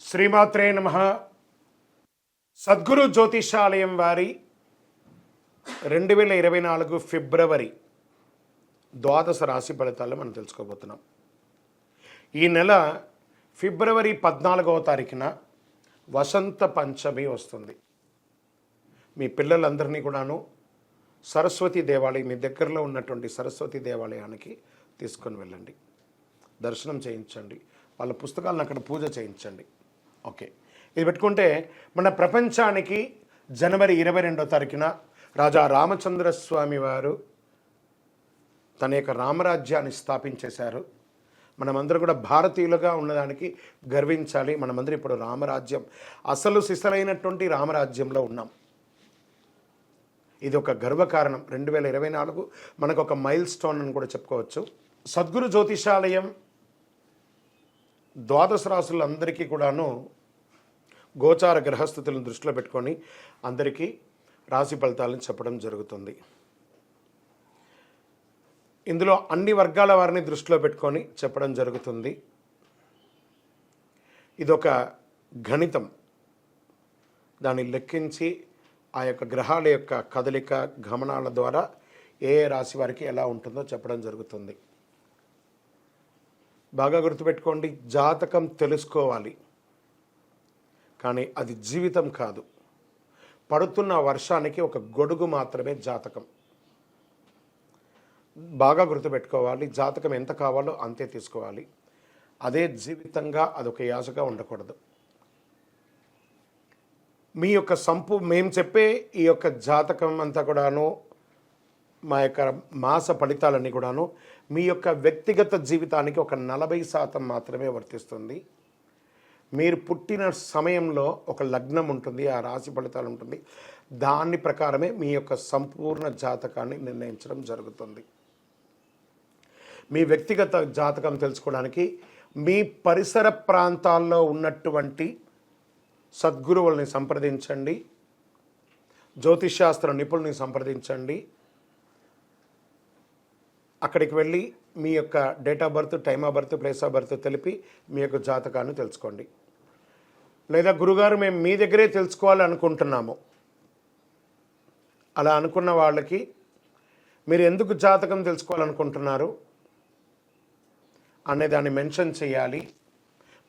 శ్రీమాత్రే నమః. సద్గురు జ్యోతిషాలయం వారి 2024 ఫిబ్రవరి ద్వాదశ రాశి ఫలితాలు మనం తెలుసుకోబోతున్నాం. ఈ నెల ఫిబ్రవరి 14వ తారీఖున వసంత పంచమి వస్తుంది. మీ పిల్లలందరినీ కూడాను సరస్వతి దేవాలయం, మీ దగ్గరలో ఉన్నటువంటి సరస్వతి దేవాలయానికి తీసుకొని వెళ్ళండి, దర్శనం చేయించండి, వాళ్ళ పుస్తకాలను అక్కడ పూజ చేయించండి. ఓకే, ఇది పెట్టుకుంటే మన ప్రపంచానికి జనవరి 22వ తారీఖున రాజా రామచంద్రస్వామి వారు తన యొక్క రామరాజ్యాన్ని స్థాపించేశారు. మనమందరం కూడా భారతీయులుగా ఉన్నదానికి గర్వించాలి. మనమందరం ఇప్పుడు రామరాజ్యం, అసలు సిసలైనటువంటి రామరాజ్యంలో ఉన్నాం. ఇది ఒక గర్వకారణం. 2024 మనకు ఒక మైల్ స్టోన్ అని కూడా చెప్పుకోవచ్చు. సద్గురు జ్యోతిషాలయం ద్వాదశ రాశులందరికీ కూడాను గోచార గ్రహస్థితులను దృష్టిలో పెట్టుకొని అందరికీ రాశి ఫలితాలను చెప్పడం జరుగుతుంది. ఇందులో అన్ని వర్గాల వారిని దృష్టిలో పెట్టుకొని చెప్పడం జరుగుతుంది. ఇదొక గణితం. దాన్ని లెక్కించి ఆ యొక్క గ్రహాల యొక్క కదలిక గమనాల ద్వారా ఏ రాశి వారికి ఎలా ఉంటుందో చెప్పడం జరుగుతుంది. బాగా గుర్తుపెట్టుకోండి, జాతకం తెలుసుకోవాలి, కానీ అది జీవితం కాదు. పడుతున్న వర్షానికి ఒక గొడుగు మాత్రమే జాతకం. బాగా గుర్తుపెట్టుకోవాలి, జాతకం ఎంత కావాలో అంతే తీసుకోవాలి. అదే జీవితంగా అదొక యాసగా ఉండకూడదు. మీ యొక్క మేము చెప్పే ఈ యొక్క జాతకం అంతా కూడాను, మా యొక్క మాస ఫలితాలన్నీ కూడాను మీ యొక్క వ్యక్తిగత జీవితానికి ఒక 40% మాత్రమే వర్తిస్తుంది. మీరు పుట్టిన సమయంలో ఒక లగ్నం ఉంటుంది, ఆ రాశి ఫలితాలు ఉంటుంది. దాని ప్రకారమే మీ యొక్క సంపూర్ణ జాతకాన్ని నిర్ణయించడం జరుగుతుంది. మీ వ్యక్తిగత జాతకం తెలుసుకోవడానికి మీ పరిసర ప్రాంతాల్లో ఉన్నటువంటి సద్గురువుల్ని సంప్రదించండి, జ్యోతిషాస్త్ర నిపుణుల్ని సంప్రదించండి. అక్కడికి వెళ్ళి మీ యొక్క date of birth, time of birth, place of birth తెలిపి మీ యొక్క జాతకాన్ని తెలుసుకోండి. లేదా గురుగారు మేము మీ దగ్గరే తెలుసుకోవాలి అనుకుంటున్నాము, అలా అనుకున్న వాళ్ళకి మీరు ఎందుకు జాతకం తెలుసుకోవాలనుకుంటున్నారు అనేదాన్ని మెన్షన్ చేయాలి.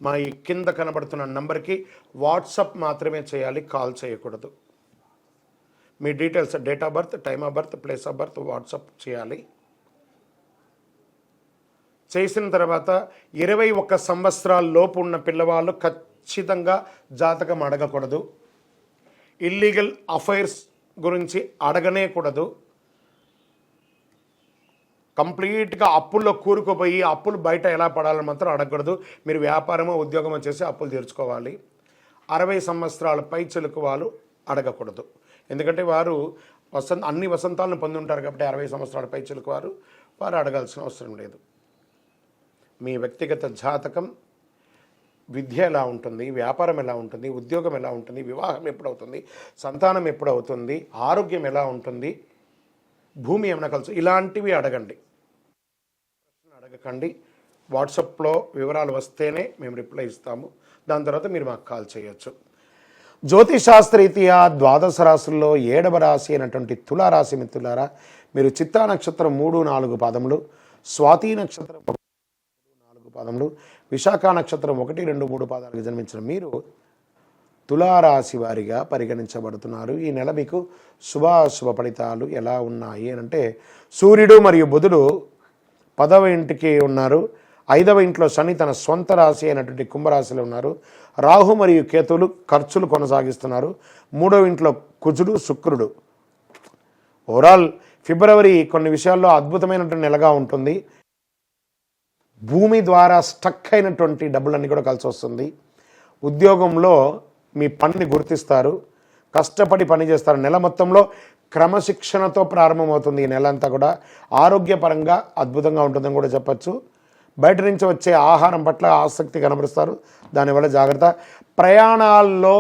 మా ఈ కింద కనబడుతున్న నంబర్కి వాట్సాప్ మాత్రమే చేయాలి, కాల్ చేయకూడదు. మీ details, date of birth, time of birth, place of birth WhatsApp చేయాలి. చేసిన తర్వాత 21 సంవత్సరాల లోపు ఉన్న పిల్లవాళ్ళు ఖచ్చితంగా జాతకం అడగకూడదు. ఇల్లీగల్ అఫైర్స్ గురించి అడగనే కూడదు. కంప్లీట్గా అప్పుల్లో కూరుకుపోయి అప్పులు బయట ఎలా పడాలని మాత్రం అడగకూడదు. మీరు వ్యాపారమో ఉద్యోగమో చేసి అప్పులు తీర్చుకోవాలి. 60 సంవత్సరాల పై చిలుకు వాళ్ళు అడగకూడదు. ఎందుకంటే వారు అన్ని వసంతాలను పొంది ఉంటారు కాబట్టి 60 సంవత్సరాల పై చిలుకు వారు అడగాల్సిన అవసరం లేదు. మీ వ్యక్తిగత జాతకం, విద్య ఎలా ఉంటుంది, వ్యాపారం ఎలా ఉంటుంది, ఉద్యోగం ఎలా ఉంటుంది, వివాహం ఎప్పుడవుతుంది, సంతానం ఎప్పుడవుతుంది, ఆరోగ్యం ఎలా ఉంటుంది, భూమి ఏమైనా కలుసు, ఇలాంటివి అడగండి. అడగకండి. వాట్సాప్లో వివరాలు వస్తేనే మేము రిప్లై ఇస్తాము. దాని తర్వాత మీరు మాకు కాల్ చేయొచ్చు. జ్యోతిశాస్త్రరీత్యా ద్వాదశ రాశుల్లో 7వ రాశి అయినటువంటి తులారాశి మిత్రులారా, మీరు చిత్తా నక్షత్రం 3-4 పాదములు, స్వాతి నక్షత్రం 4 పాదములు, విశాఖ నక్షత్రం 1-2-3 పాదాలకు జన్మించిన మీరు తులారాశి వారిగా పరిగణించబడుతున్నారు. ఈ నెల మీకు శుభాశుభ ఫలితాలు ఎలా ఉన్నాయి అని అంటే, సూర్యుడు మరియు బుధుడు 10వ ఇంటికి ఉన్నారు. 5వ ఇంట్లో శని తన స్వంత రాశి అయినటువంటి కుంభరాశిలో ఉన్నారు. రాహు మరియు కేతువులు ఖర్చులు కొనసాగిస్తున్నారు. 3వ ఇంట్లో కుజుడు, శుక్రుడు. ఓవరాల్ ఫిబ్రవరి కొన్ని విషయాల్లో అద్భుతమైనటువంటి నెలగా ఉంటుంది. భూమి ద్వారా స్టక్ అయినటువంటి డబ్బులన్నీ కూడా కలిసి వస్తుంది. ఉద్యోగంలో మీ పనిని గుర్తిస్తారు, కష్టపడి పని చేస్తారు. నెల మొత్తంలో క్రమశిక్షణతో ప్రారంభమవుతుంది ఈ నెల అంతా కూడా. ఆరోగ్యపరంగా అద్భుతంగా ఉంటుందని కూడా చెప్పచ్చు. బయట నుంచి వచ్చే ఆహారం పట్ల ఆసక్తి కనబరుస్తారు, దానివల్ల జాగ్రత్త. ప్రయాణాల్లో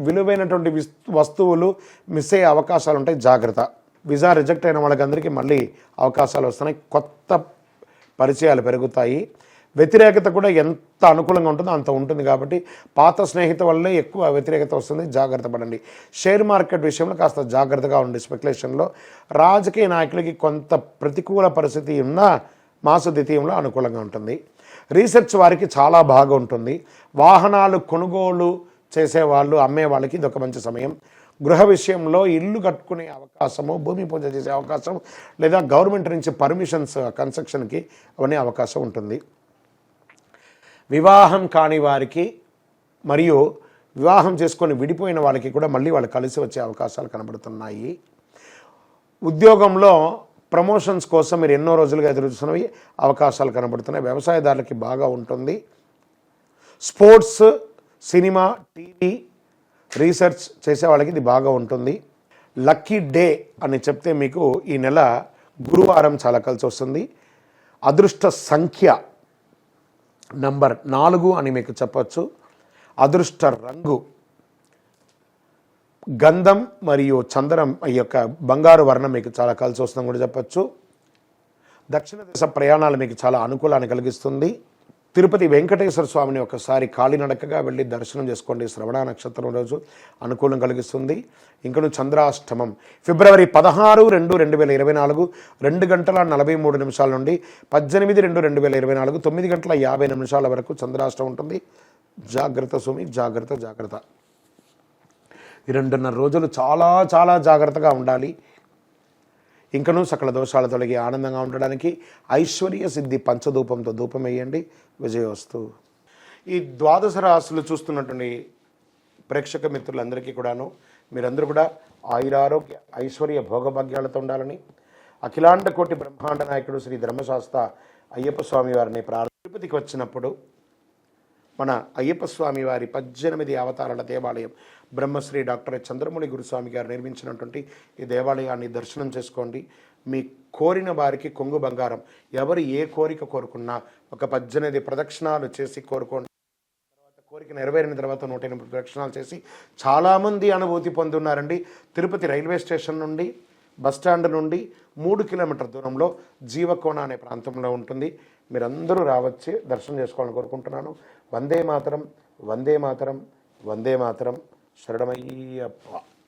విలువైనటువంటి వస్తువులు మిస్ అయ్యే అవకాశాలు ఉంటాయి, జాగ్రత్త. వీసా రిజెక్ట్ అయిన వాళ్ళకందరికీ మళ్ళీ అవకాశాలు వస్తున్నాయి, కొత్త పరిచయాలు పెరుగుతాయి. వ్యతిరేకత కూడా ఎంత అనుకూలంగా ఉంటుందో అంత ఉంటుంది కాబట్టి పాత స్నేహిత వల్లే ఎక్కువ వ్యతిరేకత వస్తుంది, జాగ్రత్త పడండి. షేర్ మార్కెట్ విషయంలో కాస్త జాగ్రత్తగా ఉండి స్పెక్యులేషన్లో. రాజకీయ నాయకులకి కొంత ప్రతికూల పరిస్థితి ఉన్నా మాస ద్వితీయంలో అనుకూలంగా ఉంటుంది. రీసెర్చ్ వారికి చాలా బాగా ఉంటుంది. వాహనాలు కొనుగోలు చేసేవాళ్ళు, అమ్మే వాళ్ళకి ఇది ఒక మంచి సమయం. గృహ విషయంలో ఇల్లు కట్టుకునే అవకాశము, భూమి పూజ చేసే అవకాశం, లేదా గవర్నమెంట్ నుంచి పర్మిషన్స్ కన్స్ట్రక్షన్కి అవన్నీ అవకాశం ఉంటుంది. వివాహం కాని వారికి మరియు వివాహం చేసుకొని విడిపోయిన వాళ్ళకి కూడా మళ్ళీ వాళ్ళు కలిసి వచ్చే అవకాశాలు కనబడుతున్నాయి. ఉద్యోగంలో ప్రమోషన్స్ కోసం మీరు ఎన్నో రోజులుగా ఎదురుచూస్తున్నవి అవకాశాలు కనబడుతున్నాయి. వ్యవసాయదారులకి బాగా ఉంటుంది. స్పోర్ట్స్, సినిమా, టీవీ, రీసెర్చ్ చేసే వాళ్ళకి ఇది బాగా ఉంటుంది. లక్కీ డే అని చెప్తే మీకు ఈ నెల గురువారం చాలా కలిసి వస్తుంది. అదృష్ట సంఖ్య నంబర్ 4 అని మీకు చెప్పచ్చు. అదృష్ట రంగు గంధం మరియు చందనం, ఈ యొక్క బంగారు వర్ణం మీకు చాలా కలిసి వస్తుందని కూడా చెప్పచ్చు. దక్షిణ దిశ ప్రయాణాలు మీకు చాలా అనుకూలాన్ని కలిగిస్తుంది. తిరుపతి వెంకటేశ్వర స్వామిని ఒకసారి కాలినడకగా వెళ్ళి దర్శనం చేసుకోండి. శ్రవణ నక్షత్రం రోజు అనుకూలం కలిగిస్తుంది. ఇంకను చంద్రాష్టమం ఫిబ్రవరి 16/2/2024 2:43 నుండి 18/2/2024 9:50 వరకు చంద్రాష్టమం ఉంటుంది. జాగ్రత్త సుమి, జాగ్రత్త జాగ్రత్త. ఈ 2.5 రోజులు చాలా చాలా జాగ్రత్తగా ఉండాలి. ఇంకనూ సకల దోషాలు తొలగి ఆనందంగా ఉండడానికి ఐశ్వర్య సిద్ధి పంచధూపంతో ధూపం వేయండి. విజయోస్తు. ఈ ద్వాదశ రాశులు చూస్తున్నటువంటి ప్రేక్షక మిత్రులందరికీ కూడాను మీరందరూ కూడా ఆయురారోగ్య ఐశ్వర్య భోగభాగ్యాలతో ఉండాలని అఖిలాండ కోటి బ్రహ్మాండ నాయకుడు శ్రీ ధర్మశాస్త్ర అయ్యప్ప స్వామి వారిని తిరుపతికి వచ్చినప్పుడు మన అయ్యప్ప స్వామి వారి 18 అవతారాల దేవాలయం బ్రహ్మశ్రీ డాక్టర్ చంద్రమౌళి గురుస్వామి గారు నిర్మించినటువంటి ఈ దేవాలయాన్ని దర్శనం చేసుకోండి. మీ కోరిన వారికి కొంగు బంగారం. ఎవరు ఏ కోరిక కోరుకున్నా ఒక 18 ప్రదక్షిణాలు చేసి కోరుకోండి. తర్వాత కోరిక నెరవేరిన తర్వాత 108 ప్రదక్షిణాలు చేసి చాలామంది అనుభూతి పొందున్నారండి. తిరుపతి రైల్వే స్టేషన్ నుండి బస్టాండ్ నుండి 3 కిలోమీటర్ల దూరంలో జీవకోణ అనే ప్రాంతంలో ఉంటుంది. మీరందరూ రావచ్చి దర్శనం చేసుకోవాలని కోరుకుంటున్నాను. వందే మాతరం, వందే మాతరం, వందే మాతరం. శరణమయ్యప్ప.